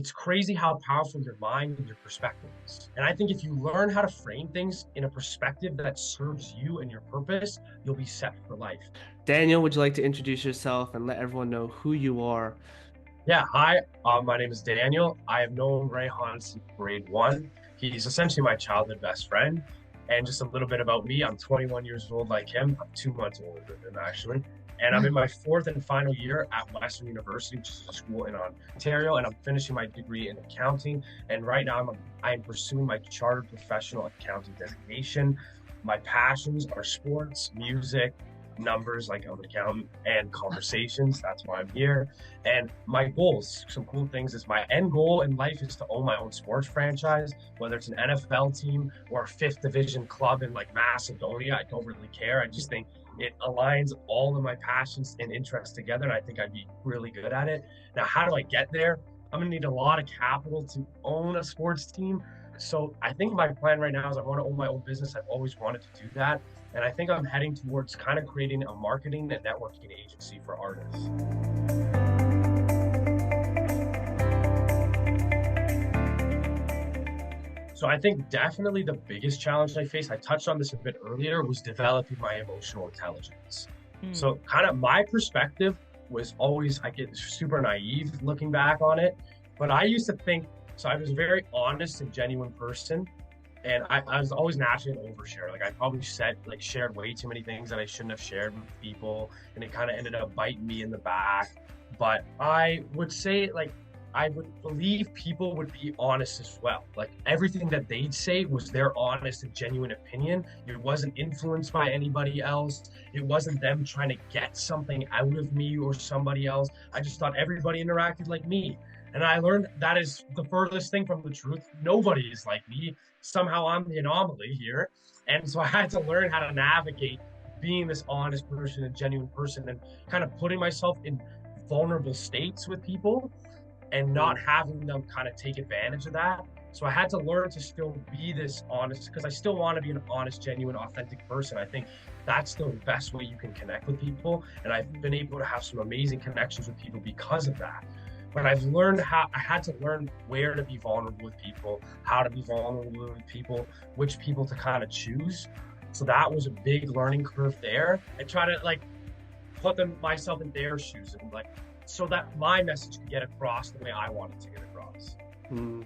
it's crazy how powerful your mind and your perspective is. And I think if you learn how to frame things in a perspective that serves you and your purpose, you'll be set for life. Daniel, would you like to introduce yourself and let everyone know who you are? Yeah, hi, my name is Daniel. I have known Rayhan since grade one. He's essentially my childhood best friend. And just a little bit about me, I'm 21 years old like him. I'm 2 months older than him, actually. And I'm in my fourth and final year at Western University, which is a school in Ontario, and I'm finishing my degree in accounting. And right now, I'm pursuing my chartered professional accounting designation. My passions are sports, music, numbers like I'm an accountant, and conversations. That's why I'm here. And my goals, some cool things is my end goal in life is to own my own sports franchise, whether it's an NFL team or a fifth division club in like Macedonia. I don't really care. I just think it aligns all of my passions and interests together. And I think I'd be really good at it. Now, how do I get there? I'm going to need a lot of capital to own a sports team. So I think my plan right now is I want to own my own business. I've always wanted to do that. And I think I'm heading towards kind of creating a marketing and networking agency for artists. So I think definitely the biggest challenge I faced, I touched on this a bit earlier, was developing my emotional intelligence. Hmm. So kind of my perspective was always, I get super naive looking back on it, but I used to think, so I was a very honest and genuine person. And I was always naturally an overshare. Like I probably shared way too many things that I shouldn't have shared with people, and it kind of ended up biting me in the back. But I would say like I would believe people would be honest as well. Like everything that they'd say was their honest and genuine opinion. It wasn't influenced by anybody else. It wasn't them trying to get something out of me or somebody else. I just thought everybody interacted like me. And I learned that is the furthest thing from the truth. Nobody is like me. Somehow I'm the anomaly here. And so I had to learn how to navigate being this honest person and genuine person and kind of putting myself in vulnerable states with people and not having them kind of take advantage of that. So I had to learn to still be this honest because I still want to be an honest, genuine, authentic person. I think that's the best way you can connect with people. And I've been able to have some amazing connections with people because of that. But I've learned how I had to learn where to be vulnerable with people, how to be vulnerable with people, which people to kind of choose. So that was a big learning curve there, and try to like put myself in their shoes and like so that my message could get across the way I wanted to get across. Hmm.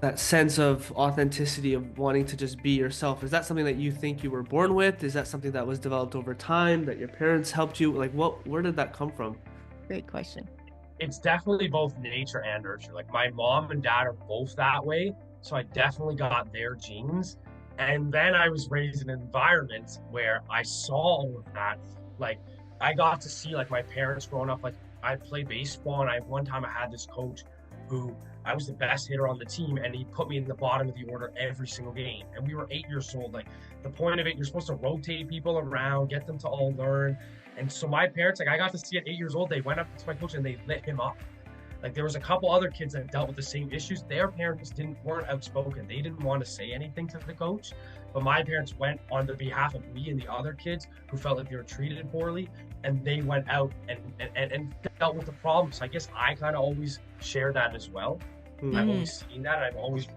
That sense of authenticity of wanting to just be yourself, is that something that you think you were born with? Is that something that was developed over time that your parents helped you? Like where did that come from? Great question. It's definitely both nature and nurture. Like my mom and dad are both that way, so I definitely got their genes. And then I was raised in an environment where I saw all of that. Like I got to see like my parents growing up. Like I played baseball, and I one time I had this coach who I was the best hitter on the team, and he put me in the bottom of the order every single game. And we were 8 years old. Like the point of it, you're supposed to rotate people around, get them to all learn. And so my parents, like I got to see at 8 years old, they went up to my coach and they lit him up. Like there was a couple other kids that dealt with the same issues. Their parents weren't outspoken. They didn't want to say anything to the coach. But my parents went on the behalf of me and the other kids who felt like they were treated poorly, and they went out and dealt with the problem. So I guess I kind of always share that as well. I've Mm. always seen that. I've always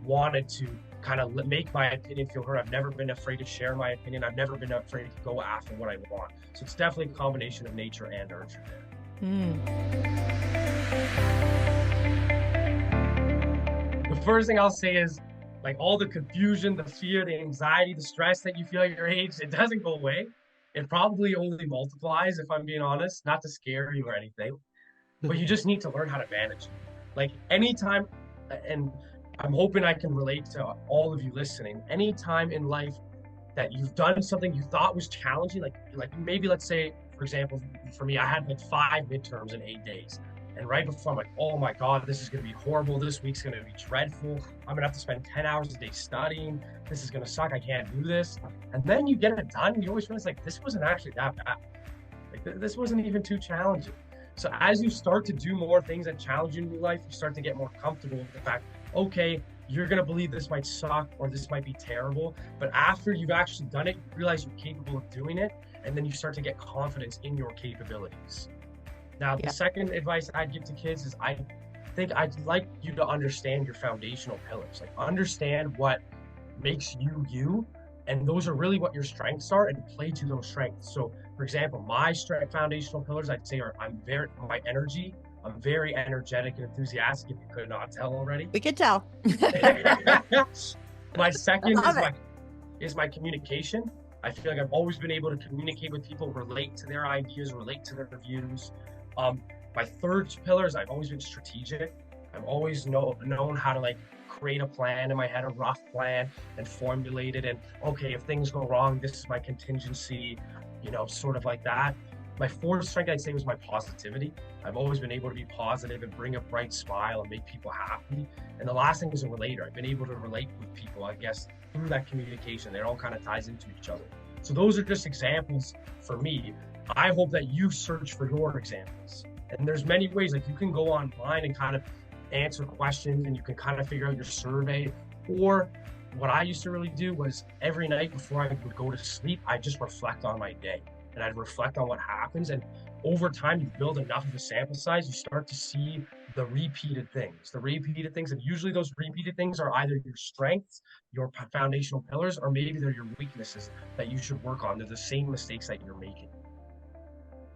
wanted to kind of make my opinion feel heard. I've never been afraid to share my opinion. I've never been afraid to go after what I want. So it's definitely a combination of nature and nurture there. Mm. The first thing I'll say is like all the confusion, the fear, the anxiety, the stress that you feel at your age, it doesn't go away. It probably only multiplies, if I'm being honest, not to scare you or anything, but you just need to learn how to manage it. Like anytime, and I'm hoping I can relate to all of you listening, anytime in life that you've done something you thought was challenging, like maybe let's say, for example, for me, I had like 5 midterms in 8 days. And right before I'm like, oh my God, this is gonna be horrible. This week's gonna be dreadful. I'm gonna have to spend 10 hours a day studying. This is gonna suck. I can't do this. And then you get it done, and you always realize like this wasn't actually that bad. Like this wasn't even too challenging. So as you start to do more things that challenge you in your life, you start to get more comfortable with the fact, okay, you're gonna believe this might suck or this might be terrible, but after you've actually done it, you realize you're capable of doing it, and then you start to get confidence in your capabilities. Now, the Yeah. second advice I'd give to kids is I think I'd like you to understand your foundational pillars, like understand what makes you you, and those are really what your strengths are, and play to those strengths. So for example, my strength foundational pillars I'd say are my energy. I'm very energetic and enthusiastic, if you could not tell already. We could tell. My second I love is my communication. I feel like I've always been able to communicate with people, relate to their ideas, relate to their views. My third pillar is I've always been strategic. I've always known how to like create a plan in my head, a rough plan, and formulate it. And okay, if things go wrong, this is my contingency, sort of like that. My fourth strength, I'd say, was my positivity. I've always been able to be positive and bring a bright smile and make people happy. And the last thing is a relator. I've been able to relate with people, I guess, through that communication. It all kind of ties into each other. So those are just examples for me. I hope that you search for your examples. And there's many ways, like you can go online and kind of answer questions, and you can kind of figure out your survey. Or what I used to really do was every night before I would go to sleep, I just reflect on my day. And I'd reflect on what happens. And over time, you build enough of a sample size, you start to see the repeated things. And usually those repeated things are either your strengths, your foundational pillars, or maybe they're your weaknesses that you should work on. They're the same mistakes that you're making.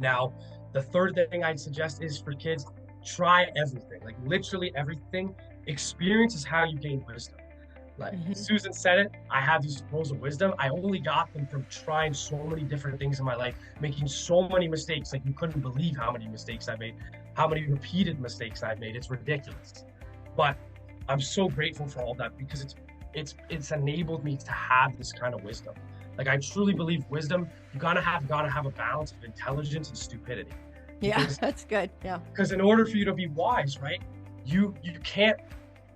Now, the third thing I'd suggest is for kids, try everything, like literally everything. Experience is how you gain wisdom. Like Susan said it, I have these pearls of wisdom. I only got them from trying so many different things in my life, making so many mistakes. Like you couldn't believe how many mistakes I made, how many repeated mistakes I've made. It's ridiculous. But I'm so grateful for all that, because it's enabled me to have this kind of wisdom. Like I truly believe wisdom, you gotta have a balance of intelligence and stupidity. Yeah, that's good. Yeah. Because in order for you to be wise, right, you can't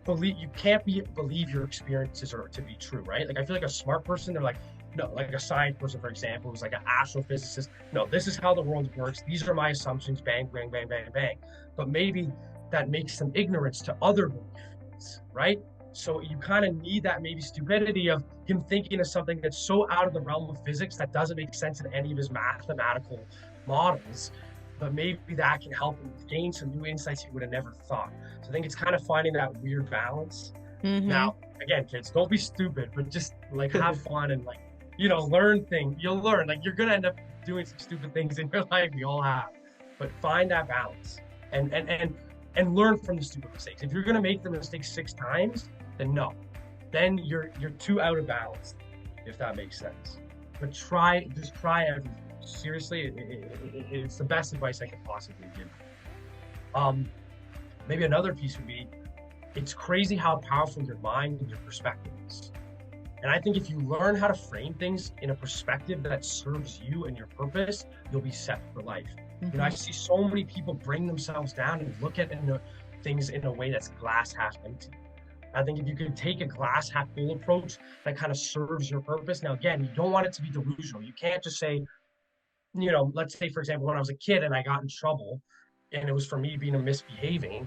believe your experiences are to be true, right? Like I feel like a smart person, they're like, no, like a science person, for example, who's like an astrophysicist. No, this is how the world works. These are my assumptions. Bang, bang, bang, bang, bang. But maybe that makes some ignorance to other beliefs, right? So you kind of need that maybe stupidity of him thinking of something that's so out of the realm of physics that doesn't make sense in any of his mathematical models. But maybe that can help him gain some new insights he would have never thought. So I think it's kind of finding that weird balance. Now, again, kids, don't be stupid, but just like have fun and like, learn things. You'll learn, like you're going to end up doing some stupid things in your life. We all have, but find that balance and learn from the stupid mistakes. If you're going to make the mistake 6 times, then no, then you're too out of balance, if that makes sense. But try everything. Seriously, it's the best advice I could possibly give. Maybe another piece would be, it's crazy how powerful your mind and your perspective is. And I think if you learn how to frame things in a perspective that serves you and your purpose, you'll be set for life. I see so many people bring themselves down and look at things in a way that's glass half empty. I think if you could take a glass half full approach that kind of serves your purpose. Now, again, you don't want it to be delusional. You can't just say, let's say, for example, when I was a kid and I got in trouble and it was for me being misbehaving,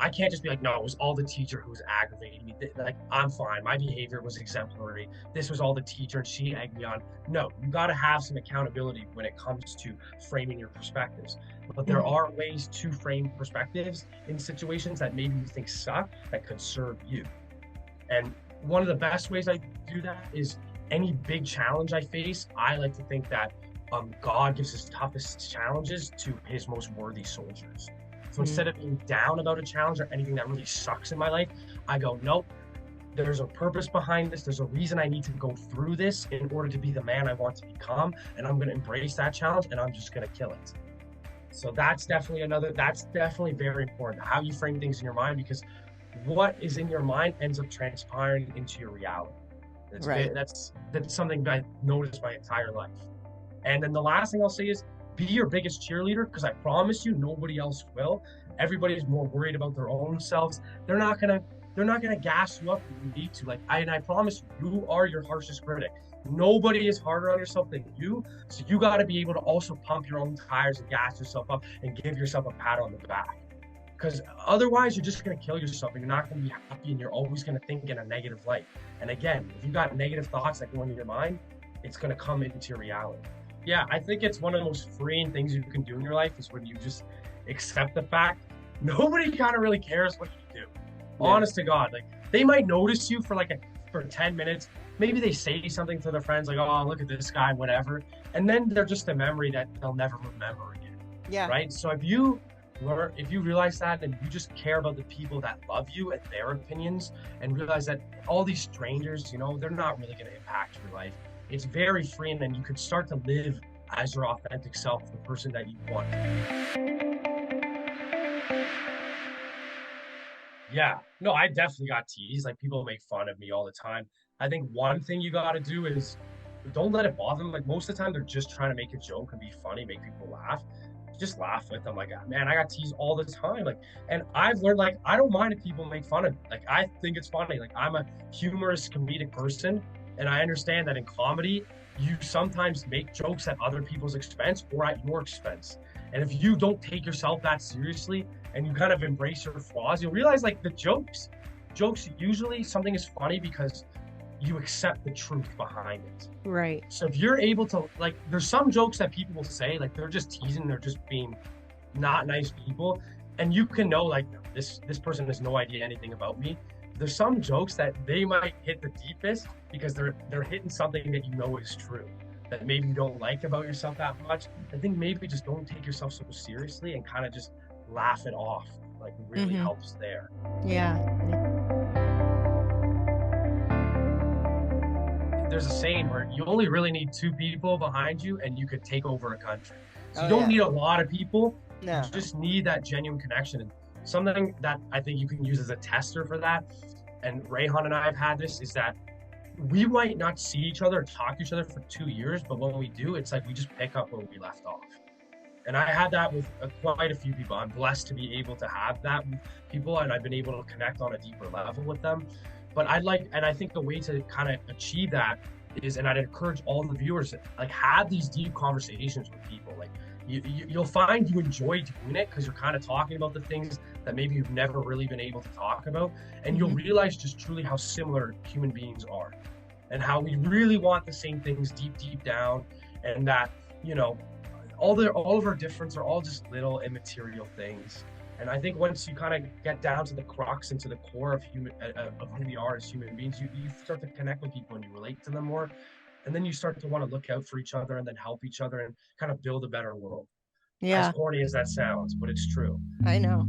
I can't just be like, no, it was all the teacher who was aggravating me. Like, I'm fine. My behavior was exemplary. This was all the teacher and she egged me on. No, you got to have some accountability when it comes to framing your perspectives. But there are ways to frame perspectives in situations that maybe you think suck that could serve you. And one of the best ways I do that is any big challenge I face, I like to think that God gives his toughest challenges to his most worthy soldiers. So instead of being down about a challenge or anything that really sucks in my life, I go, nope, there's a purpose behind this. There's a reason I need to go through this in order to be the man I want to become. And I'm going to embrace that challenge and I'm just going to kill it. So that's definitely very important, how you frame things in your mind, because what is in your mind ends up transpiring into your reality. That's something I've noticed my entire life. And then the last thing I'll say is, be your biggest cheerleader, because I promise you, nobody else will. Everybody's more worried about their own selves. They're not gonna gas you up when you need to. I promise you are your harshest critic. Nobody is harder on yourself than you. So you got to be able to also pump your own tires and gas yourself up and give yourself a pat on the back. Because otherwise, you're just going to kill yourself and you're not going to be happy and you're always going to think in a negative light. And again, if you've got negative thoughts that go into your mind, it's going to come into your reality. Yeah, I think it's one of the most freeing things you can do in your life is when you just accept the fact nobody kind of really cares what you do. Yeah. Honest to God, like they might notice you for 10 minutes. Maybe they say something to their friends like, "Oh, look at this guy," whatever, and then they're just a memory that they'll never remember again. Yeah. Right? So if you realize that and you just care about the people that love you and their opinions and realize that all these strangers, they're not really going to impact your life. It's very freeing and you can start to live as your authentic self, the person that you want. Yeah, no, I definitely got teased. Like people make fun of me all the time. I think one thing you got to do is don't let it bother them. Like most of the time, they're just trying to make a joke and be funny, make people laugh. Just laugh with them. Like, man, I got teased all the time. Like, and I've learned like I don't mind if people make fun of me. Like, I think it's funny. Like, I'm a humorous, comedic person, and I understand that in comedy, you sometimes make jokes at other people's expense or at your expense. And if you don't take yourself that seriously and you kind of embrace your flaws, you'll realize like the jokes usually something is funny because you accept the truth behind it. Right. So if you're able to like, there's some jokes that people will say like they're just teasing, they're just being not nice people, and you can know like this person has no idea anything about me. There's some jokes that they might hit the deepest because they're hitting something that you know is true that maybe you don't like about yourself that much. I think maybe just don't take yourself so seriously and kind of just laugh it off. Like really helps there. Yeah. There's a saying where you only really need two people behind you and you could take over a country. So you Oh, don't yeah. need a lot of people. No. You just need that genuine connection. And something that I think you can use as a tester for that, and Rayhan and I have had this, is that we might not see each other or talk to each other for 2 years, but when we do, it's like we just pick up where we left off. And I had that with quite a few people. I'm blessed to be able to have that with people, and I've been able to connect on a deeper level with them. But I think the way to kind of achieve that is, and I'd encourage all the viewers, like have these deep conversations with people. Like you'll find you enjoy doing it because you're kind of talking about the things that maybe you've never really been able to talk about. And you'll realize just truly how similar human beings are and how we really want the same things deep down. And that, all of our difference are all just little immaterial things. And I think once you kind of get down to the crux and to the core of who we are as human beings, you start to connect with people and you relate to them more. And then you start to want to look out for each other and then help each other and kind of build a better world. Yeah. As corny as that sounds, but it's true. I know.